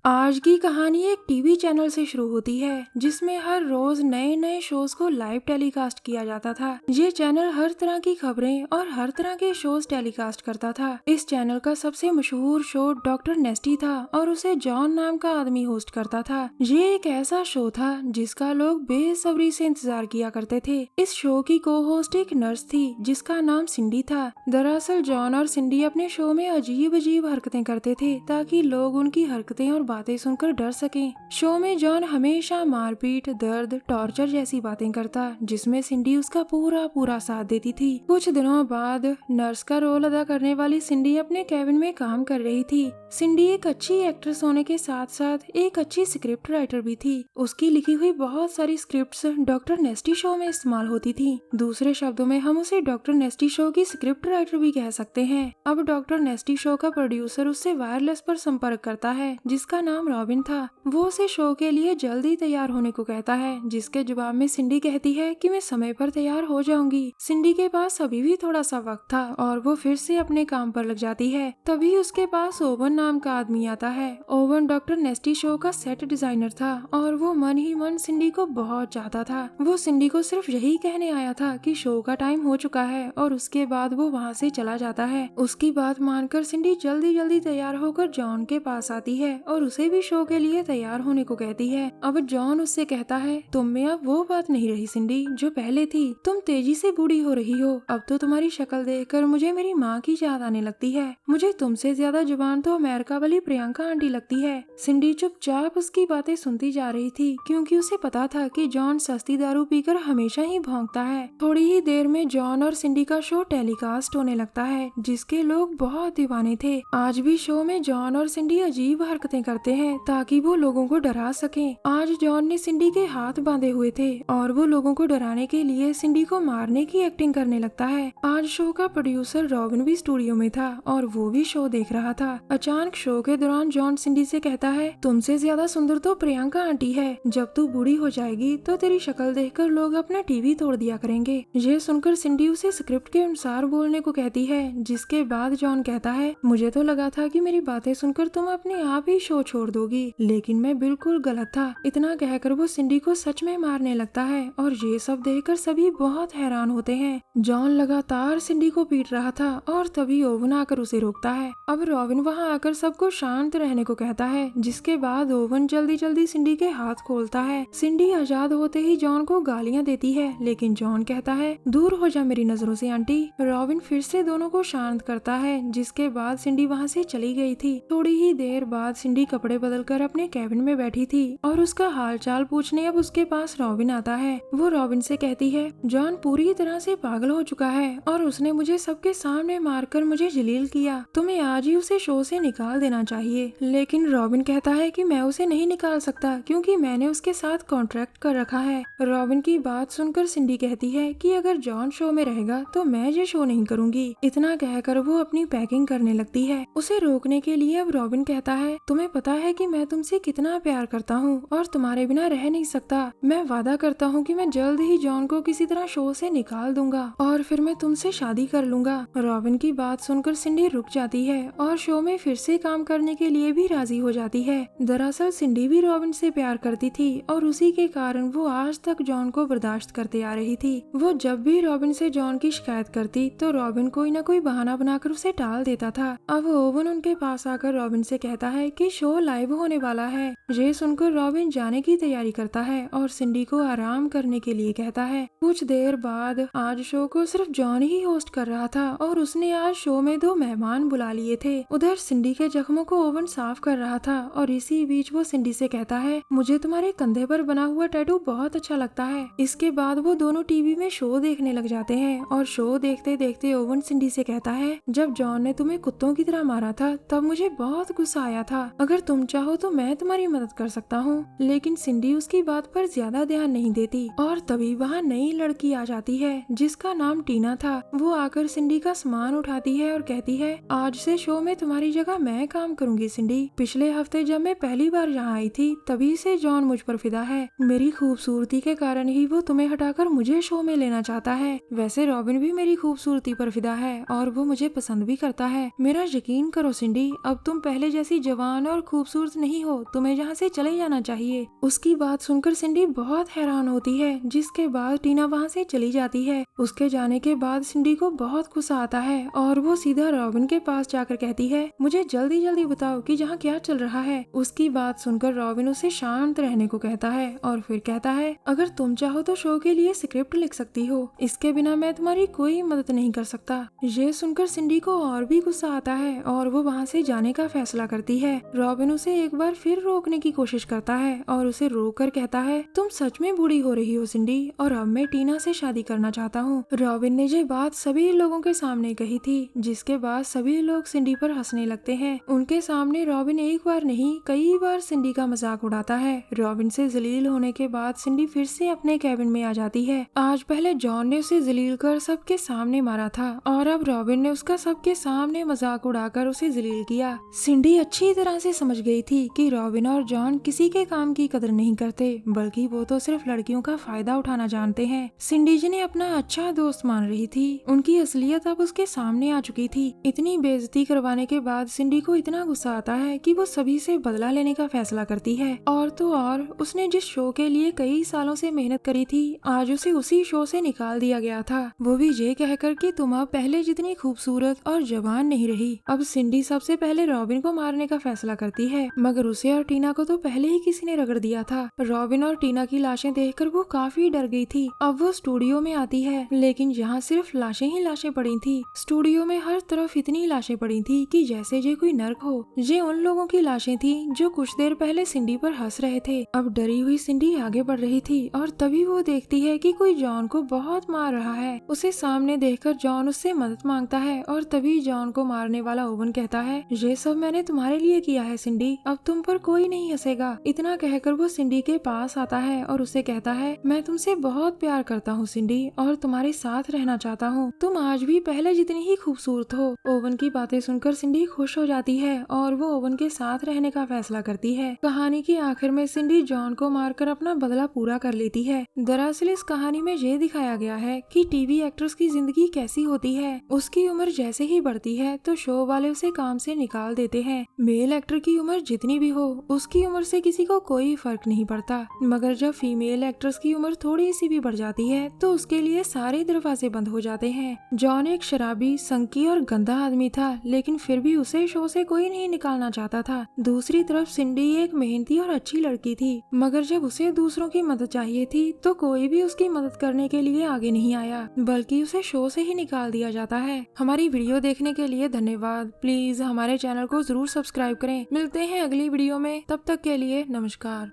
आज की कहानी एक टीवी चैनल से शुरू होती है जिसमें हर रोज नए नए शोज को लाइव टेलीकास्ट किया जाता था। ये चैनल हर तरह की खबरें और हर तरह के शोज टेलीकास्ट करता था। इस चैनल का सबसे मशहूर शो डॉक्टर नेस्टी था और उसे जॉन नाम का आदमी होस्ट करता था। ये एक ऐसा शो था जिसका लोग बेसब्री से इंतजार किया करते थे। इस शो की को होस्ट एक नर्स थी जिसका नाम सिंडी था। दरअसल जॉन और सिंडी अपने शो में अजीब अजीब हरकतें करते थे ताकि लोग उनकी हरकतें और बातें सुनकर डर सकें। शो में जॉन हमेशा मारपीट, दर्द, टॉर्चर जैसी बातें करता जिसमें सिंडी उसका पूरा पूरा साथ देती थी। कुछ दिनों बाद नर्स का रोल अदा करने वाली सिंडी अपने कैबिन में काम कर रही थी। सिंडी एक अच्छी एक्ट्रेस होने के साथ साथ एक अच्छी स्क्रिप्ट राइटर भी थी। उसकी लिखी हुई बहुत सारी स्क्रिप्ट्स डॉक्टर नेस्टी शो में इस्तेमाल होती थी। दूसरे शब्दों में हम उसे डॉक्टर नेस्टी शो की स्क्रिप्ट राइटर भी कह सकते हैं। अब डॉक्टर नेस्टी शो का प्रोड्यूसर उससे वायरलेस पर संपर्क करता है जिसका नाम रॉबिन था। वो उसे शो के लिए जल्दी तैयार होने को कहता है, जिसके जवाब में सिंडी कहती है कि मैं समय पर तैयार हो जाऊंगी। सिंडी के पास अभी भी थोड़ा सा वक्त था और वो फिर से अपने काम पर लग जाती है। तभी उसके पास ओवन नाम का आदमी आता है। ओवन डॉक्टर नेस्टी शो का सेट डिजाइनर था और वो मन ही मन सिंडी को बहुत चाहता था। वो सिंडी को सिर्फ यही कहने आया था कि शो का टाइम हो चुका है और उसके बाद वो वहाँ से चला जाता है। उसकी बात मानकर सिंडी जल्दी जल्दी तैयार होकर जॉन के पास आती है और उसे भी शो के लिए तैयार होने को कहती है। अब जॉन उससे कहता है, तुम में अब वो बात नहीं रही सिंडी जो पहले थी। तुम तेजी से बूढ़ी हो रही हो। अब तो तुम्हारी शक्ल देखकर मुझे मेरी माँ की याद आने लगती है। मुझे तुमसे ज्यादा जुबान तो अमेरिका वाली प्रियंका आंटी लगती है। सिंडी चुपचाप उसकी बातें सुनती जा रही थी क्योंकि उसे पता था कि जॉन सस्ती दारू पीकर हमेशा ही भौंकता है। थोड़ी ही देर में जॉन और सिंडी का शो टेलीकास्ट होने लगता है जिसके लोग बहुत दीवाने थे। आज भी शो में जॉन और सिंडी अजीब हरकतें करते हैं ताकि वो लोगों को डरा सकें। आज जॉन ने सिंडी के हाथ बांधे हुए थे और वो लोगों को डराने के लिए सिंडी को मारने की एक्टिंग करने लगता है। आज शो का प्रोड्यूसर रॉबिन भी स्टूडियो में था और वो भी शो देख रहा था। अचानक शो के दौरान जॉन सिंडी से कहता है, तुमसे ज्यादा सुंदर तो प्रियंका आंटी है। जब तू बूढ़ी हो जाएगी तो तेरी शक्ल देखकर लोग अपना टीवी तोड़ दिया करेंगे। ये सुनकर सिंडी उसे स्क्रिप्ट के अनुसार बोलने को कहती है, जिसके बाद जॉन कहता है, मुझे तो लगा था कि मेरी बातें सुनकर तुम अपने आप ही शो छोड़ दोगी, लेकिन मैं बिल्कुल गलत था। इतना कहकर वो सिंडी को सच में मारने लगता है और ये सब देखकर सभी बहुत हैरान होते हैं। जॉन लगातार सिंडी को पीट रहा था और तभी ओवन आकर उसे रोकता है। अब रॉबिन वहां आकर सबको शांत रहने को कहता है, जिसके बाद ओवन जल्दी जल्दी सिंडी के हाथ खोलता है। सिंडी आजाद होते ही जॉन को गालियां देती है, लेकिन जॉन कहता है, दूर हो जा मेरी नजरों से आंटी। रॉबिन फिर से दोनों को शांत करता है, जिसके बाद सिंडी वहाँ से चली गई थी। थोड़ी ही देर बाद सिंडी कपड़े बदलकर अपने कैबिन में बैठी थी और उसका हालचाल पूछने अब उसके पास रॉबिन आता है। वो रॉबिन से कहती है, जॉन पूरी तरह से पागल हो चुका है और उसने मुझे सबके सामने मारकर मुझे जलील किया। तुम्हें आज ही उसे शो से निकाल देना चाहिए। लेकिन रॉबिन कहता है कि मैं उसे नहीं निकाल सकता क्योंकि मैंने उसके साथ कॉन्ट्रैक्ट कर रखा है। रॉबिन की बात सुनकर सिंडी कहती है कि अगर जॉन शो में रहेगा तो मैं ये शो नहीं करूंगी। इतना कहकर वो अपनी पैकिंग करने लगती है। उसे रोकने के लिए अब रॉबिन कहता है, तुम्हें पता है कि मैं तुमसे कितना प्यार करता हूँ और तुम्हारे बिना रह नहीं सकता। मैं वादा करता हूँ कि मैं जल्द ही जॉन को किसी तरह शो से निकाल दूंगा और फिर मैं तुमसे शादी कर लूंगा। रॉबिन की बात सुनकर सिंडी रुक जाती है और शो में फिर से काम करने के लिए भी राजी हो जाती है। दरअसल सिंडी भी रॉबिन से प्यार करती थी और उसी के कारण वो आज तक जॉन को बर्दाश्त करते आ रही थी। वो जब भी रॉबिन से जॉन की शिकायत करती तो रॉबिन कोई न कोई बहाना बनाकर उसे टाल देता था। अब ओवन उनके पास आकर रॉबिन से कहता है कि शो लाइव होने वाला है। ये सुनकर रॉबिन जाने की तैयारी करता है और सिंडी को आराम करने के लिए कहता है। कुछ देर बाद आज शो को सिर्फ जॉन ही होस्ट कर रहा था और उसने आज शो में 2 मेहमान बुला लिए थे। उधर सिंडी के जख्मों को ओवन साफ कर रहा था और इसी बीच वो सिंडी से कहता है, मुझे तुम्हारे कंधे पर बना हुआ टैटू बहुत अच्छा लगता है। इसके बाद वो दोनों टीवी में शो देखने लग जाते हैं और शो देखते देखते ओवन सिंडी से कहता है, जब जॉन ने तुम्हें कुत्तों की तरह मारा था तब मुझे बहुत गुस्सा आया था। अगर तुम चाहो तो मैं तुम्हारी मदद कर सकता हूँ। लेकिन सिंडी उसकी बात पर ज्यादा ध्यान नहीं देती और तभी वहाँ नई लड़की आ जाती है जिसका नाम टीना था। वो आकर सिंडी का सामान उठाती है और कहती है, आज से शो में तुम्हारी जगह मैं काम करूंगी सिंडी। पिछले हफ्ते जब मैं पहली बार यहाँ आई थी तभी से जॉन मुझ पर फिदा है। मेरी खूबसूरती के कारण ही वो तुम्हें हटाकर मुझे शो में लेना चाहता है। वैसे रॉबिन भी मेरी खूबसूरती पर फिदा है और वो मुझे पसंद भी करता है। मेरा यकीन करो सिंडी, अब तुम पहले जैसी जवान और खूबसूरत नहीं हो, तुम्हें यहाँ से चले जाना चाहिए। उसकी बात सुनकर सिंडी बहुत हैरान होती है, जिसके बाद टीना वहाँ से चली जाती है। उसके जाने के बाद सिंडी को बहुत गुस्सा आता है और वो सीधा रॉबिन के पास जाकर कहती है, मुझे जल्दी जल्दी बताओ कि यहाँ क्या चल रहा है। उसकी बात सुनकर रॉबिन उसे शांत रहने को कहता है और फिर कहता है, अगर तुम चाहो तो शो के लिए स्क्रिप्ट लिख सकती हो, इसके बिना मैं तुम्हारी कोई मदद नहीं कर सकता। ये सुनकर सिंडी को और भी गुस्सा आता है और वो वहाँ से जाने का फैसला करती है। रॉबिन उसे एक बार फिर रोकने की कोशिश करता है और उसे रोक कर कहता है, तुम सच में बूढ़ी हो रही हो सिंडी, और अब मैं टीना से शादी करना चाहता हूँ। रॉबिन ने ये बात सभी लोगों के सामने कही थी, जिसके बाद सभी लोग सिंडी पर हंसने लगते हैं। उनके सामने रॉबिन एक बार नहीं कई बार सिंडी का मजाक उड़ाता है। रॉबिन से जलील होने के बाद सिंडी फिर से अपने कैबिन में आ जाती है। आज पहले जॉन ने उसे जलील कर सबके सामने मारा था और अब रॉबिन ने उसका सबके सामने मजाक उड़ाकर उसे जलील किया। सिंडी अच्छी तरह से समझ गई थी कि रॉबिन और जॉन किसी के काम की कदर नहीं करते, बल्कि वो तो सिर्फ लड़कियों का फायदा उठाना जानते हैं। सिंडी जिन्हें अपना अच्छा दोस्त मान रही थी, उनकी असलियत अब उसके सामने आ चुकी थी। इतनी बेइज्जती करवाने के बाद सिंडी को इतना गुस्सा आता है कि वो सभी से बदला लेने का फैसला करती है। और तो और उसने जिस शो के लिए कई सालों से मेहनत करी थी, आज उसे उसी शो से निकाल दिया गया था, वो भी ये कहकर कि तुम अब पहले जितनी खूबसूरत और जवान नहीं रही। अब सिंडी सबसे पहले रॉबिन को मारने का फैसला करती है, मगर उसे और टीना को तो पहले ही किसी ने रगड़ दिया था। रॉबिन और टीना की लाशें देखकर वो काफी डर गई थी। अब वो स्टूडियो में आती है, लेकिन यहाँ सिर्फ लाशें ही लाशें पड़ी थी। स्टूडियो में हर तरफ इतनी लाशें पड़ी थी कि जैसे ये कोई नर्क हो। ये उन लोगों की लाशें थी जो कुछ देर पहले सिंडी पर हंस रहे थे। अब डरी हुई सिंडी आगे बढ़ रही थी और तभी वो देखती है कि कोई जॉन को बहुत मार रहा है। उसे सामने देखकर जॉन उससे मदद मांगता है और तभी जॉन को मारने वाला ओवन कहता है, ये सब मैंने तुम्हारे लिए किया है सिंडी, अब तुम पर कोई नहीं हंसेगा। इतना कहकर वो सिंडी के पास आता है और उसे कहता है, मैं तुमसे बहुत प्यार करता हूँ सिंडी, और तुम्हारे साथ रहना चाहता हूँ। तुम आज भी पहले जितनी ही खूबसूरत हो। ओवन की बातें सुनकर सिंडी खुश हो जाती है और वो ओवन के साथ रहने का फैसला करती है। कहानी के आखिर में सिंडी जॉन को मारकर अपना बदला पूरा कर लेती है। दरअसल इस कहानी में ये दिखाया गया है कि टीवी एक्ट्रेस की जिंदगी कैसी होती है। उसकी उम्र जैसे ही बढ़ती है तो शो वाले उसे काम से निकाल देते हैं। मेल एक्टर की उम्र जितनी भी हो, उसकी उम्र से किसी को कोई फर्क नहीं पड़ता, मगर जब फीमेल एक्ट्रेस की उम्र थोड़ी सी भी बढ़ जाती है तो उसके लिए सारे दरवाजे बंद हो जाते हैं। जॉन एक शराबी, संकी और गंदा आदमी था, लेकिन फिर भी उसे शो से कोई नहीं निकालना चाहता था। दूसरी तरफ सिंडी एक मेहनती और अच्छी लड़की थी, मगर जब उसे दूसरों की मदद चाहिए थी तो कोई भी उसकी मदद करने के लिए आगे नहीं आया, बल्कि उसे शो से ही निकाल दिया जाता है। हमारी वीडियो देखने के लिए धन्यवाद। प्लीज हमारे चैनल को जरूर सब्सक्राइब करें। मिलते हैं अगली वीडियो में, तब तक के लिए नमस्कार।